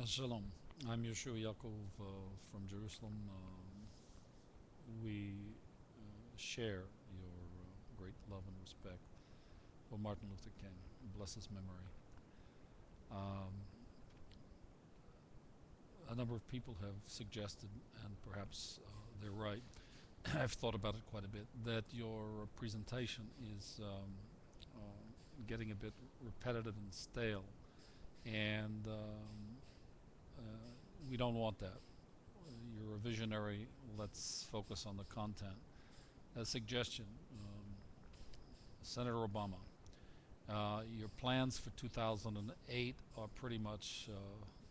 Shalom. I'm Yehoshua Ya'acov from Jerusalem. We share your great love and respect for Martin Luther King. Bless his memory. Um, a number of people have suggested, and perhaps they're right, I've thought about it quite a bit, that your presentation is getting a bit repetitive and stale. And we don't want that. You're a visionary. Let's focus on the content. A suggestion, Senator Obama. Your plans for 2008 are pretty much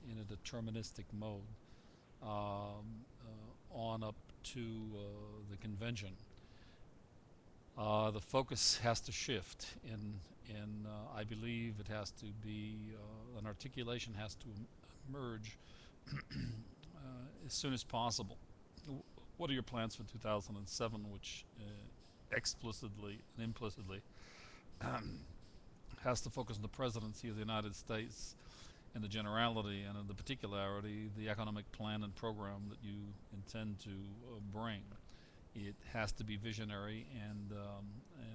in a deterministic mode on up to the convention. The focus has to shift, and I believe it has to be an articulation has to emerge as soon as possible. What are your plans for 2007, which explicitly and implicitly has to focus on the presidency of the United States and the generality and in the particularity, the economic plan and program that you intend to bring. It has to be visionary and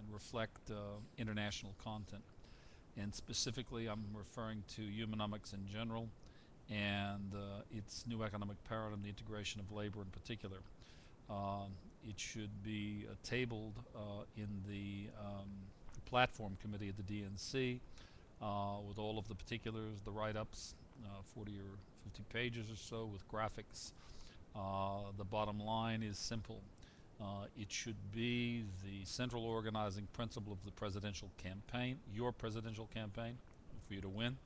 reflect international content. And specifically, I'm referring to Humanomics in general and its new economic paradigm, the integration of labor in particular. It should be tabled in the platform committee at the DNC with all of the particulars, the write-ups, 40 or 50 pages or so with graphics. The bottom line is simple. It should be the central organizing principle of the presidential campaign, your presidential campaign, for you to win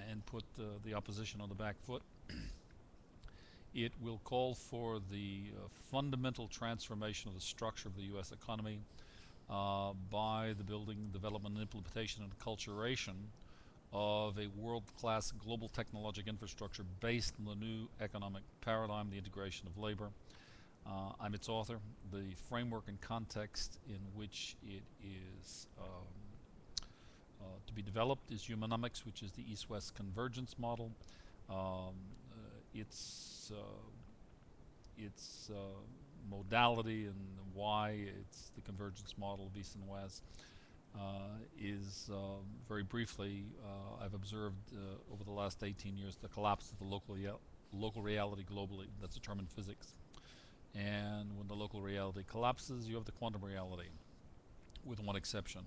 and put the opposition on the back foot. It will call for the fundamental transformation of the structure of the U.S. economy by the building, development, implementation, and acculturation of a world-class global technological infrastructure based on the new economic paradigm, the integration of labor. I'm its author. The framework and context in which it is to be developed is Humanomics, which is the East-West convergence model. Its modality and why it's the convergence model of East and West is very briefly, I've observed over the last 18 years the collapse of the local reality globally. That's determined physics. And when the local reality collapses, you have the quantum reality, with one exception.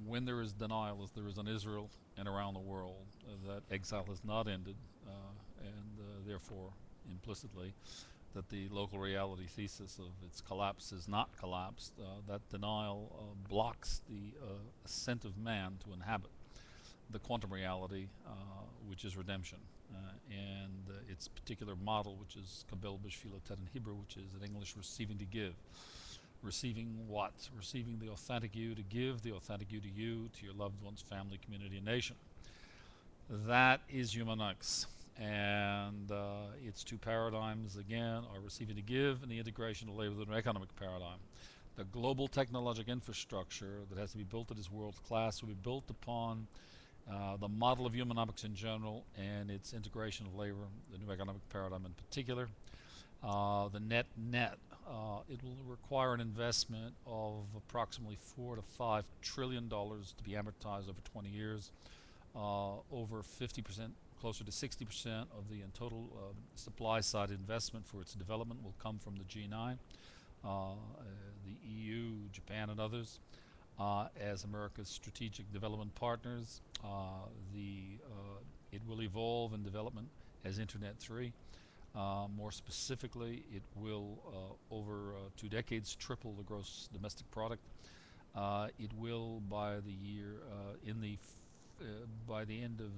When there is denial, as there is in Israel and around the world, that exile has not ended, and therefore, implicitly, that the local reality thesis of its collapse is not collapsed, that denial blocks the ascent of man to inhabit the quantum reality, which is redemption. And its particular model, which is Kabel B'Shvila in Hebrew, which is in English receiving to give. Receiving what? Receiving the authentic you to give the authentic you, to your loved ones, family, community, and nation. That is Humanomics. And its two paradigms, again, are receiving to give and the integration of labor with an economic paradigm. The global technological infrastructure that has to be built that is world-class will be built upon the model of Humanomics in general and its integration of labor, the new economic paradigm in particular. The net, it will require an investment of approximately $4 to $5 trillion to be amortized over 20 years. Over 50%, closer to 60% of the total supply side investment for its development will come from the G9, the EU, Japan, and others. As America's strategic development partners, it will evolve in development as Internet 3. More specifically, it will, over 2 decades, triple the gross domestic product. It will, by the year, by the end of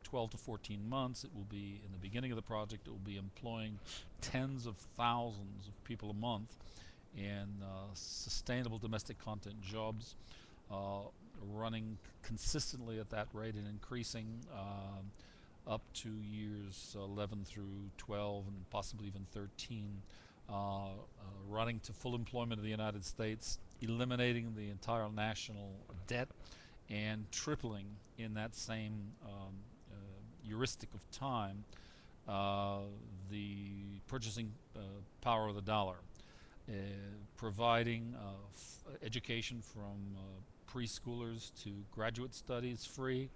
12 to 14 months, it will be, in the beginning of the project, it will be employing tens of thousands of people a month in sustainable domestic content jobs, running consistently at that rate and increasing up to years 11 through 12 and possibly even 13, running to full employment in the United States, eliminating the entire national debt, and tripling in that same heuristic of time, the purchasing power of the dollar, providing education from preschoolers to graduate studies free,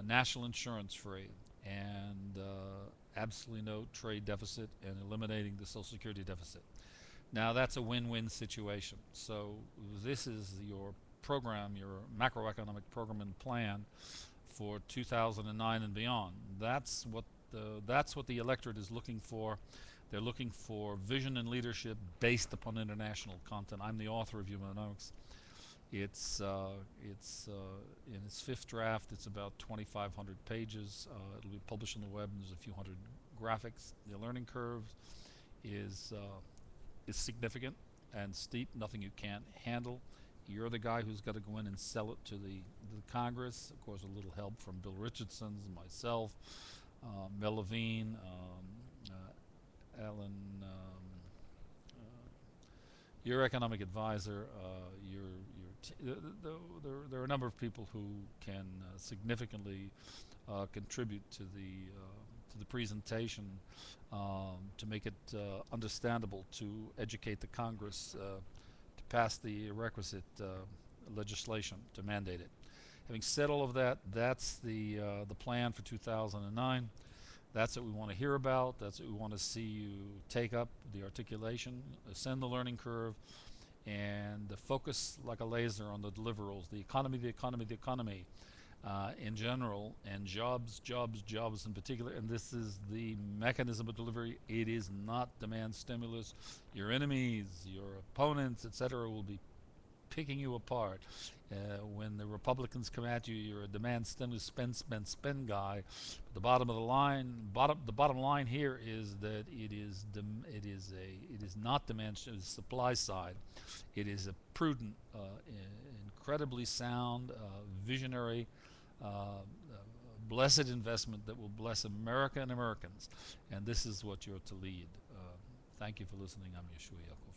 national insurance free, and absolutely no trade deficit, and eliminating the Social Security deficit. Now that's a win-win situation. So this is your program, your macroeconomic program and plan for 2009 and beyond. That's what the electorate is looking for. They're looking for vision and leadership based upon international content. I'm the author of Humanomics. It's in its fifth draft. It's about 2,500 pages. It'll be published on the web, and there's a few hundred graphics. The learning curve is significant and steep. Nothing you can't handle. You're the guy who's got to go in and sell it to the Congress. Of course, a little help from Bill Richardson, myself, Mel Levine, Alan, your economic advisor. There are a number of people who can significantly contribute to the presentation, to make it understandable, to educate the Congress, to pass the requisite legislation to mandate it. Having said all of that, that's the plan for 2009. That's what we want to hear about. That's what we want to see you take up, the articulation, ascend the learning curve, and focus like a laser on the deliverables, the economy, the economy, the economy in general, and jobs, jobs, jobs in particular. And this is the mechanism of delivery. It is not demand stimulus. Your enemies, your opponents, etc., will be picking you apart. When the Republicans come at you, you're a demand stimulus, spend, spend, spend guy. But the bottom of the line, the bottom line here is that it is not demand stimulus, supply side. It is a prudent, incredibly sound, visionary, blessed investment that will bless America and Americans. And this is what you're to lead. Thank you for listening. I'm Yehoshua Ya'acov.